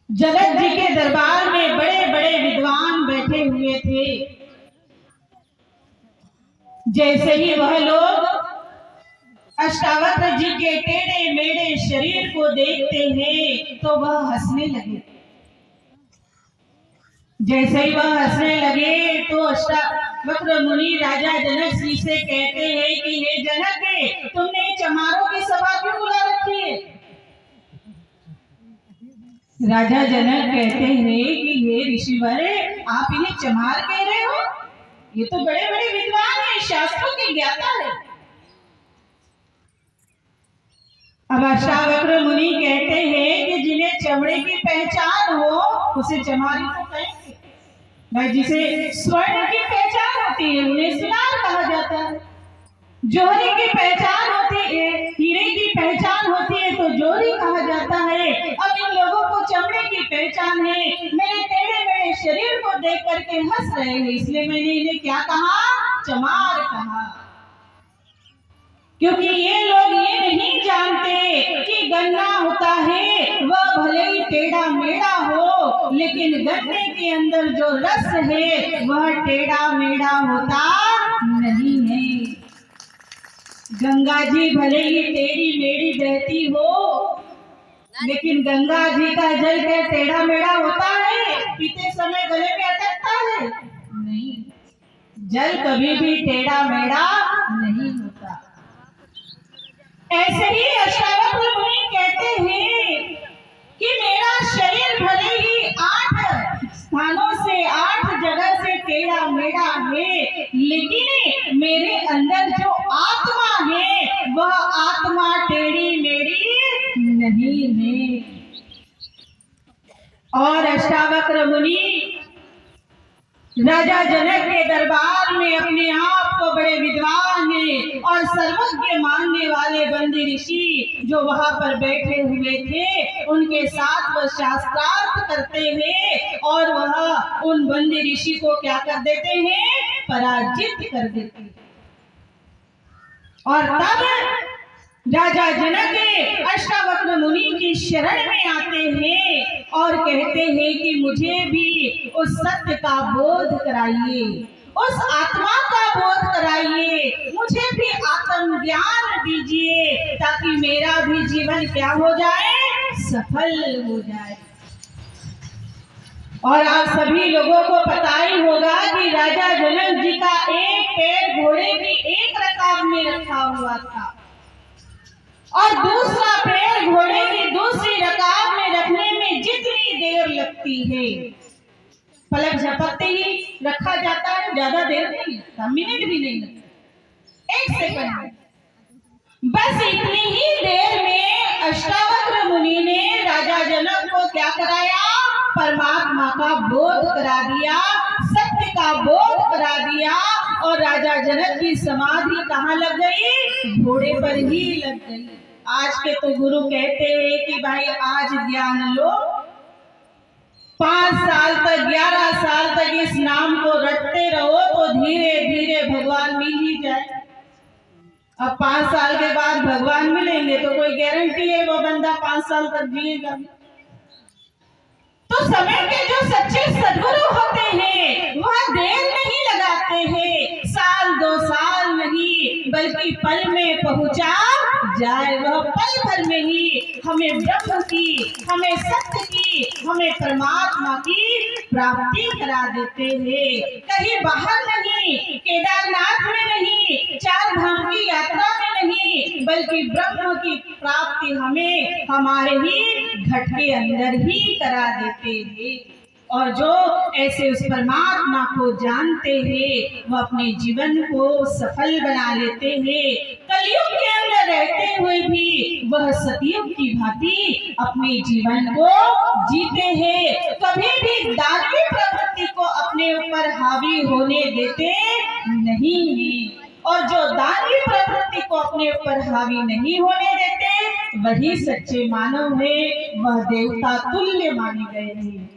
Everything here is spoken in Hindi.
जनक जी के दरबार में बड़े बड़े विद्वान बैठे हुए थे। जैसे ही वह लोग अष्टावक्र जी के टेढ़े मेढ़े शरीर को देखते हैं तो वह हंसने लगे। जैसे ही वह हंसने लगे तो अष्टावक्र मुनि राजा जनक जी से कहते हैं कि हे जनक, तुमने चमारों की सभा क्यों बुला रखी है? राजा जनक कहते हैं कि हे ऋषिवर, आप इन्हें चमार कह रहे हो? ये तो बड़े बड़े विद्वान हैं, शास्त्रों के ज्ञाता है। अब अष्टावक्र मुनि कहते हैं कि जिन्हें चमड़े की पहचान हो उसे चमारी तो कहेंगे भाई। जिसे स्वर्ण की पहचान होती है उन्हें सुनार कहा जाता है। जोहरी की पहचान होती है, हीरे की पहचान होती है तो जोहरी कहा जाता है। अब इन लोगों को चमड़े की पहचान है, मेरे टेढ़े मेढ़े शरीर को देख करके हंस रहे हैं, इसलिए मैंने इन्हें क्या कहा? चमार कहा। क्योंकि ये लोग ये नहीं जानते कि गन्ना होता है वह भले ही टेढ़ा मेढ़ा हो, लेकिन गन्ने के अंदर जो रस है वह टेढ़ा मेढ़ा होता नहीं है। गंगा जी भले ही टेढ़ी मेढ़ी बहती हो, लेकिन गंगा जी का जल क्या टेढ़ा मेढ़ा होता है? पीते समय गले में अटकता है? नहीं, जल कभी भी टेढ़ा मेढ़ा नहीं होता। ऐसे ही अष्टावक्र मुनि कहते हैं कि मेरा शरीर भले ही 8 स्थानों से 8 जगह से टेढ़ा मेढ़ा है, लेकिन मेरे अंदर जो आत्मा है वह आत्मा टेढ़ी मेढ़ी नहीं है। और अष्टावक्र मुनि राजा जनक के दरबार में अपने आप को बड़े विद्वान हैं और सर्वज्ञ मानने वाले बंदी ऋषि जो वहां पर बैठे हुए थे उनके साथ वह शास्त्रार्थ करते हैं और वह उन बंदी ऋषि को क्या कर देते हैं? पराजित कर देते हैं। और तब राजा जनक अष्टावक्र मुनि की शरण में आते हैं और कहते हैं कि मुझे भी उस सत्य का बोध कराइए, उस आत्मा का बोध कराइए, मुझे भी आत्म ज्ञान दीजिए ताकि मेरा भी जीवन क्या हो जाए? सफल हो जाए। और आप सभी लोगों को पता ही होगा कि राजा जनक जी का एक पैर घोड़े की एक रकाब में रखा हुआ था और दूसरा पैर घोड़े की दूसरी रकाब में रखने में जितनी देर लगती है, पलक झपकते ही रखा जाता है, ज्यादा देर नहीं लगता, मिनट भी नहीं लगता, 1 सेकंड। बस इतनी ही देर में अष्टावक्र मुनि ने राजा जनक को क्या कराया? परमात्मा का बोध करा दिया, सत्य का बोध करा दिया। और राजा जनक की समाधि कहाँ लग गई? घोड़े पर ही लग गई। आज के तो गुरु कहते हैं कि भाई आज ज्ञान लो, 5 साल तक 11 साल तक इस नाम को रटते रहो तो धीरे धीरे भगवान मिल ही जाए। अब 5 साल के बाद भगवान मिलेंगे तो कोई गारंटी है वो बंदा 5 साल तक जिएगा? तो समय के जो सच्चे सद्गुरु होते हैं वह देर नहीं लगाते हैं, 1-2 साल नहीं बल्कि पल में पहुंचा जाए। वह पल भर में ही हमें ब्रह्म की, हमें सत्य की, हमें परमात्मा की प्राप्ति करा देते हैं। कहीं बाहर नहीं, केदारनाथ में नहीं, 4 धाम की यात्रा में नहीं, बल्कि ब्रह्म की प्राप्ति हमें हमारे ही घट के अंदर ही करा देते हैं। और जो ऐसे उस परमात्मा को जानते हैं वो अपने जीवन को सफल बना लेते हैं। कलयुग के अंदर रहते हुए भी वह सतयुग की भांति अपने जीवन को जीते हैं। कभी भी दानवी प्रवृत्ति को अपने ऊपर हावी होने देते नहीं हैं। और जो दानवी प्रवृत्ति को अपने ऊपर हावी नहीं होने देते वही सच्चे मानव है, वह देवता तुल्य माने गए हैं।